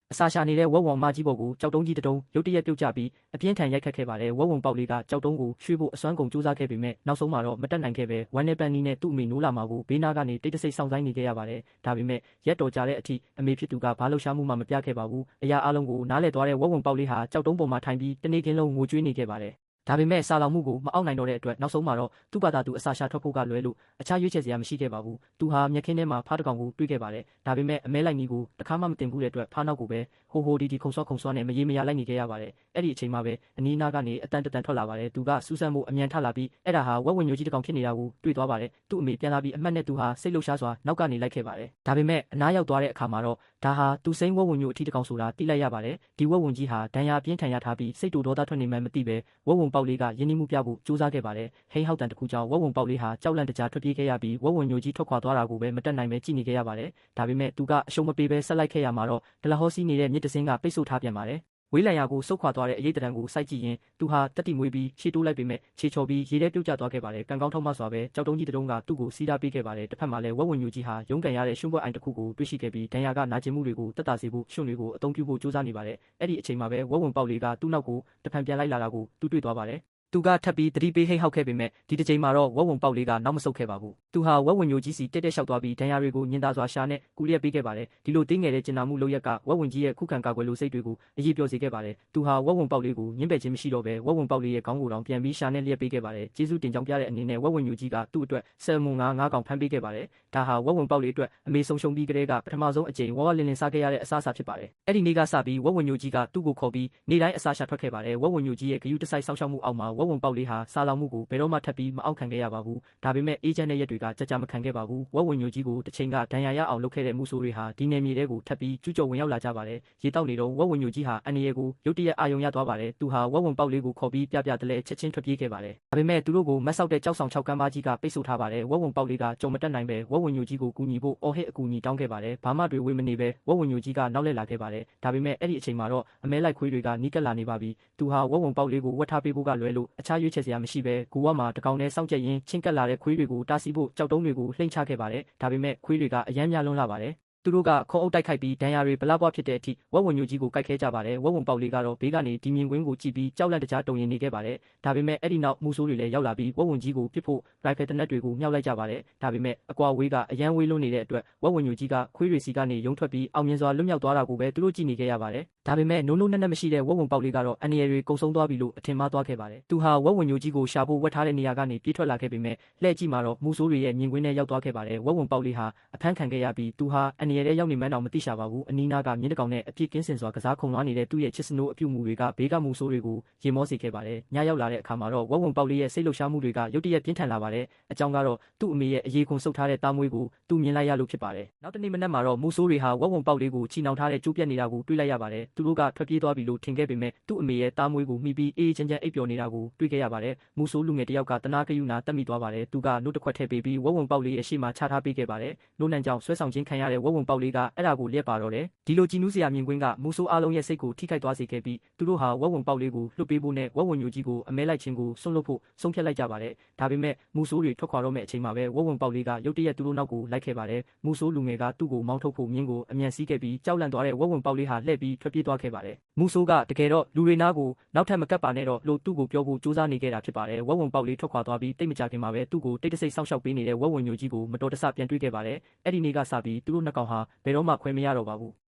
အစာရှာနေတဲ့ဝက်ဝံမကြီးပေါ်ကိုကြောက်တုံးကြီးတတုံးရုတ်တရက်ပြုတ်ကျပြီးအပြင်းထန်ရိုက်ခတ်ခဲ့ပါတယ်ဝက်ဝံပေါက်လေးကကြောက်တုံးကိုရွှေ့ဖို့အစွမ်းကုန်ကြိုးစားခဲ့ပေမဲ့နောက်ဆုံးမှာတော့မတက်နိုင်ခဲ့ပဲဝမ်းနဲ့ပန်းနီးနဲ့သူ့အမေနိုးလာမှာကိုဘေးနားကနေတိတ်တဆိတ်စောင့်ဆိုင်နေခဲ့ရပါတယ်ဒါပေမဲ့ရက်တော်ကြာတဲ့အထိအမေဖြစ်သူကဘာလှုပ်ရှားမှုမှမပြခဲ့ပါဘူးအရာအလုံးကိုနားလည်သွားတဲ့ဝက်ဝံပေါက်လေးဟာကြောက်တုံးပေါ်မှာထိုင်ပြီးတနေ့ကင်းလုံးငိုကြွေးနေခဲ့ပါတယ်ဒါပေမဲ့စာလောင်မှုကိုမအောက်နိုင်တော့တဲ့အတွက်နောက်ဆုံးမှာတော့သူ့ဘာသာသူအစာရှာထွက်ဖို့ကလွဲလို့အခြားရွေးချယ်စရာမရှိခဲ့ပါဘူးသူဟာမျက်ခင်းထဲမှာဖားတစ်ကောင်ကိုတွေးခဲ့ပါတယ်ဒါပေမဲ့အမဲလိုက်နီးကိုတခါမှမတင်ဘူးတဲ့အတွက်ဖားနောက်ကိုပဲဟိုဒီခုံဆွာနဲ့မရေမရလိုက်နေခဲ့ရပါတယ်အဲ့ဒီအချိန်မှာပဲအနီးနားကနေအတန်ထွက်လာပါတယ်သူကစူးစမ်းမှုအမြန်ထလာပြီးအဲ့ဒါဟာဝက်ဝင်ညိုကြီးတစ်ကောင်ဖြစ်နေတာကိုတွေ့သွားပါတယ်သူ့အမေပြန်လာပြီးအမှတ်နဲ့သူဟာစိတ်လှုပ်ရှားစွာနောက်ကနေလိုက်ခဲ့ပါတယ်ဒါပေမဲ့အနားရောက်သွားတဲ့အခါမှာတော့ဒါဟာသူစိမ့်ဝက်ဝင်ညိုအထီးတစ်ကောင်ဆိုတာသိလိုက်ရပါတယ်ဒီဝက်ဝင်ကြီးဟာဒဏ်ရာပြင်းထန်ရထားပြီးစိတ်တူဒေါသထွက်နေမှမသိပဲဝက်ဝင်ပေါက်လေးကယဉ်နီးမှုပြဖို့ကြိုးစားခဲ့ပါတယ်ဟိန်းဟောက်တန်တစ်ခုကြောင့်ဝက်ဝင်ပေါက်လေးဟာကြောက်လန့်တကြားထွက်ပြေးခဲ့ရပြီးဝက်ဝင်ညိုကြီးထွက်ခွာသွားတာကိုပဲမတက်နိုင်ပဲကြည့်နေခဲ့ရပါတယ်ဒါပေမဲ့သူကအရှုံးမပေးပဲဆက်လိုက်ခဲ့ရမှာတော့ဒလဟောစီးနေတဲ့မြစ်တစင်းကပိတ်ဆို့ထားပြန်ပါတယ်ဝေးလံရာကိုစုပ်ခွာသွားတဲ့အရေးတံကိုစိုက်ကြည့်ရင်သူဟာတက်တိမွေးပြီးခြေတိုးလိုက်ပေမဲ့ခြေချော်ပြီးရေထဲပြုတ်ကျသွားခဲ့ပါတယ်ကံကောင်းထောက်မစွာပဲကြောက်တုံးကြီးတုံးကသူ့ကိုစီးတားပေးခဲ့ပါတယ်တစ်ဖက်မှာလည်းဝက်ဝင်ညိုကြီးဟာရုန်းကန်ရတဲ့ရွှွန့်ပွက်အိုင်တစ်ခုကိုတွေ့ရှိခဲ့ပြီးဒဏ်ရာကနာကျင်မှုတွေကိုတက်တာစေဖို့ရွှွန့်တွေကိုအသုံးပြုဖို့ကြိုးစားနေပါတယ်အဲ့ဒီအချိန်မှာပဲဝက်ဝင်ပေါက်လေးကသူ့နောက်ကိုတဖန်ပြန်လိုက်လာတာကိုသူတွေ့သွားပါတယ်သူကထပ်ပြီးတတိပေးဟိတ်ဟောက်ခဲ့ပေမဲ့ဒီတစ်ချိန်မှာတော့ဝက်ဝင်ပေါက်လေးကနောက်မဆုတ်ခဲ့ပါဘူးသူဟာဝက်ဝင်ညိုကြီးစီတက်လျှောက်သွားပြီးဒဏ်ရာတွေကိုညင်သာစွာရှာနဲ့ကူလျက်ပေးခဲ့ပါတယ်ဒီလိုတင်းငယ်တဲ့ကျင်နာမှုလုပ်ရက်ကဝက်ဝင်ကြီးရဲ့ခုခံကာကွယ်လိုစိတ်တွေကိုအရေးပြောစေခဲ့ပါတယ်သူဟာဝက်ဝင်ပေါက်လေးကိုညှင်းပယ်ခြင်းမရှိတော့ဘဲဝက်ဝင်ပေါက်လေးရဲ့ခေါင်းကိုယ်တောင်ပြန်ပြီးရှာနဲ့လျက်ပေးခဲ့ပါတယ်ကျေးဇူးတင်ကြောင်းပြတဲ့အနေနဲ့ဝက်ဝင်ညိုကြီးကသူ့အတွက်ဆယ်မွန်ငါးကောင်ဖမ်းပေးခဲ့ပါတယ်ဒါဟာဝက်ဝင်ပေါက်လေးအတွက်အမေဆုံးရှုံးပြီးကလေးကပထမဆုံးအကြိမ်ဝါလင်းစားခဲ့ရတဲ့အစားအစာဖြစ်ပါတယ်အဲ့ဒီနေ့ကစပြီးဝက်ဝင်ညိုကြီးကသူ့ကိုခေါ်ပြီးနေ့တိုင်းအစာရှာထွက်ခဲ့ပါတယ်ဝက်ဝင်ညိုကြီးရဲ့ဂယုတစိုက်ဆောက်ရှောက်မှုအောက်မှာဝက်ဝင်ပေါက်လေးဟာစာလောင်မှုကိုဘယ်တော့မှထပ်ပြီးမအောက်ခံခဲ့ရပါဘူးဒါပေမဲ့အေဂျင့်တဲ့ရက်တွေကကြကြမခံခဲ့ပါဘူးဝက်ဝင်ညိုကြီးကိုတစ်ချိန်ကဒဏ်ရာရအောင်လုပ်ခဲ့တဲ့မူဆိုးတွေဟာဒီနယ်မြေတွေကိုထပ်ပြီးကျူးကျော်ဝင်ရောက်လာကြပါတယ်ရေတောက်နေတော့ဝက်ဝင်ညိုကြီးဟာအန်နီယေကိုရုတ်တရက်အာယုံရသွားပါတယ်သူဟာဝက်ဝင်ပေါက်လေးကိုခေါ်ပြီးပြတလဲချက်ချင်းထွက်ပြေးခဲ့ပါတယ်ဒါပေမဲ့သူတို့ကိုမတ်ဆောက်တဲ့ကြောက်ဆောင်6ကမ်းပါးကြီးကပိတ်ဆို့ထားပါတယ်ဝက်ဝင်ပေါက်လေးကကြုံမတက်နိုင်ပဲဝက်ဝင်ညိုကြီးကိုကူညီဖို့အော်ဟစ်အကူအညီတောင်းခဲ့ပါတယ်ဘာမှတွေဝေမနေပဲဝက်ဝင်ညိုကြီးကနောက်လှည့်လာခဲ့ပါတယ်ဒါပေမဲ့အဲ့ဒီအချိန်မှာတော့အမဲလိုက်ခွေးတွေကနီးကပ်လာနေပါပြီသူဟာဝက်ဝင်ပေါက်လေးကိုဝတ်ထားပေးဖို့ကလွဲလို့အခြားရွေးချယ်စရာမရှိပဲဂူဝမှာတကောင်နဲ့စောင့်ကြက်ရင်းချင်းကပ်လာတဲ့ခွေးတွေကိုတားဆီးဖို့ကြောက်တုံးတွေကိုလှိမ့်ချခဲ့ပါတယ်ဒါပေမဲ့ခွေးတွေကအယမ်းများလွန်းလာပါတယ်သူတို့ကခုံအုပ်တိုက်ခိုက်ပြီးဒဏ်ရာတွေဗလာပွားဖြစ်တဲ့အထိဝက်ဝင်ညိုကြီးကိုကိုက်ခဲကြပါတယ်ဝက်ဝင်ပေါက်လေးကတော့ဘေးကနေဒီမြင်ကွင်းကိုကြည့်ပြီးကြောက်လန့်တကြားတုံရင်နေခဲ့ပါတယ်ဒါပေမဲ့အဲ့ဒီနောက်မူဆိုးတွေလည်းရောက်လာပြီးဝက်ဝင်ကြီးကိုပစ်ဖို့ရိုင်ဖယ်တနက်တွေကိုမြှောက်လိုက်ကြပါတယ်ဒါပေမဲ့အကွာဝေးကအယမ်းဝေးလွန်းနေတဲ့အတွက်ဝက်ဝင်ညိုကြီးကခွေးတွေစီကနေရုံထွက်ပြီးအောင်မြင်စွာလွတ်မြောက်သွားတာကိုပဲသူတို့ကြည့်နေခဲ့ရပါတယ်ဒါပေမဲ့နိုးနက်မရှိတဲ့ဝက်ဝင်ပေါက်လေးကတော့အန်နီရယ်တွေကုံဆုံးသွားပြီလို့အထင်မှားသွားခဲ့ပါတယ်သူဟာဝက်ဝင်ညိုကြီးကိုရှာဖို့ဝတ်ထားတဲ့နေရာကနေပြေးထွက်လာခဲ့ပေမဲ့လှည့်ကြည့်မှာတော့မူဆိုးတွေရဲ့မြင်ကွင်းထဲရောက်သွားခဲ့ပါတယ်ဝက်ဝင်ပေါက်လေးဟာအဖမ်းခံခဲ့ရပြီးသူဟာအန်နီရယ်ရဲ့ရောက်နေမှန်းတော့မသိရှာပါဘူးအနီးနားကမြင်းတကောင်နဲ့အပြစ်ကင်းစင်စွာကစားခုံလွှားနေတဲ့သူ့ရဲ့ချစ်စနိုးအပြုမှုတွေကဘေးကမူဆိုးတွေကိုရေမောစေခဲ့ပါတယ်ညရောက်လာတဲ့အခါမှာတော့ဝက်ဝင်ပေါက်လေးရဲ့စိတ်လှုပ်ရှားမှုတွေကရုတ်တရက်ပြင်းထန်လာပါတယ်အကြောင်းကတော့သူ့အမေရဲ့အရေးခွန်ဆုပ်ထားတဲ့တာမွေးကိုသူမြင်လိုက်ရလို့ဖြစ်ပါတယ်နောက်တနေ့မနက်မှာတော့မူဆိုးတွေဟာဝက်ဝင်ပေါက်လေးကိုချီနှောင်ထားတဲ့ကျိုးပြက်နေတာကိုတွေ့လိုက်ရပါတယ်သူတို့ကထွက်ပြေးသွားပြီလို့ထင်ခဲ့ပေမဲ့သူ့အမေရဲ့တာမွေးကိုမိပြီးအေးချမ်းအိပ်ပျော်နေတာကိုတွေ့ခဲ့ရပါတယ်မူဆိုးလူငယ်တယောက်ကတနာကယူနာတက်မိသွားပါတယ်သူကနှုတ်တစ်ခွက်ထည့်ပေးပြီးဝက်ဝင်ပေါက်လေးရဲ့ရှေ့မှာချထားပေးခဲ့ပါတယ်နိုးနံကြောင့်ဆွဲဆောင်ခြင်းခံရတဲ့ဝက်ဝင်ပေါက်လေးကအဲ့ဒါကိုလျက်ပါတော့တယ်ဒီလိုကြည်နူးစရာမြင်ကွင်းကမူဆိုးအားလုံးရဲ့စိတ်ကိုထိခိုက်သွားစေခဲ့ပြီးသူတို့ဟာဝက်ဝင်ပေါက်လေးကိုလွတ်ပေးဖို့နဲ့ဝက်ဝင်ညိုကြီးကိုအမဲလိုက်ခြင်းကိုဆွန့်လွတ်ဖို့ဆုံးဖြတ်လိုက်ကြပါတယ်ဒါပေမဲ့မူဆိုးတွေထွက်ခွာတော့မဲ့အချိန်မှာပဲဝက်ဝင်ပေါက်လေးကရုတ်တရက်သူတို့နောက်ကိုလိုက်ခဲ့ပါတယ်မူဆိုးလူငယ်ကသူ့ကိုမောင်းထုတ်ဖို့မြင်းကိုအမြန်စီးခဲ့ပြီးကြောက်လန့်သွားတဲ့ဝက်ဝင်ပေါက်လေးဟာလှည့်ပြီးထွက်ပြေးသွားခဲ့ပါတယ်မူဆိုးကတကယ်တော့လူတွေနားကိုနောက်ထပ်မကပ်ပါနဲ့တော့လို့သူ့ကိုပြောဖို့ကြိုးစားနေခဲ့တာဖြစ်ပါတယ်ဝက်ဝင်ပေါက်လေးထွက်ခွာသွားပြီးတိတ်မကြခင်မှာပဲသူ့ကိုတိတ်တဆိတ်စောင့်ရှောက်ပေးနေတဲ့ဝက်ဝင်ညိုကြီးကိုမတော်တဆပြန်တွေ့ခဲ့ပါတယ်အဲ့ဒီနေ့ကစပြီးသူတို့နှစ်ကောင်ဟာဘယ်တော့မှခွဲမရတော့ပါဘူး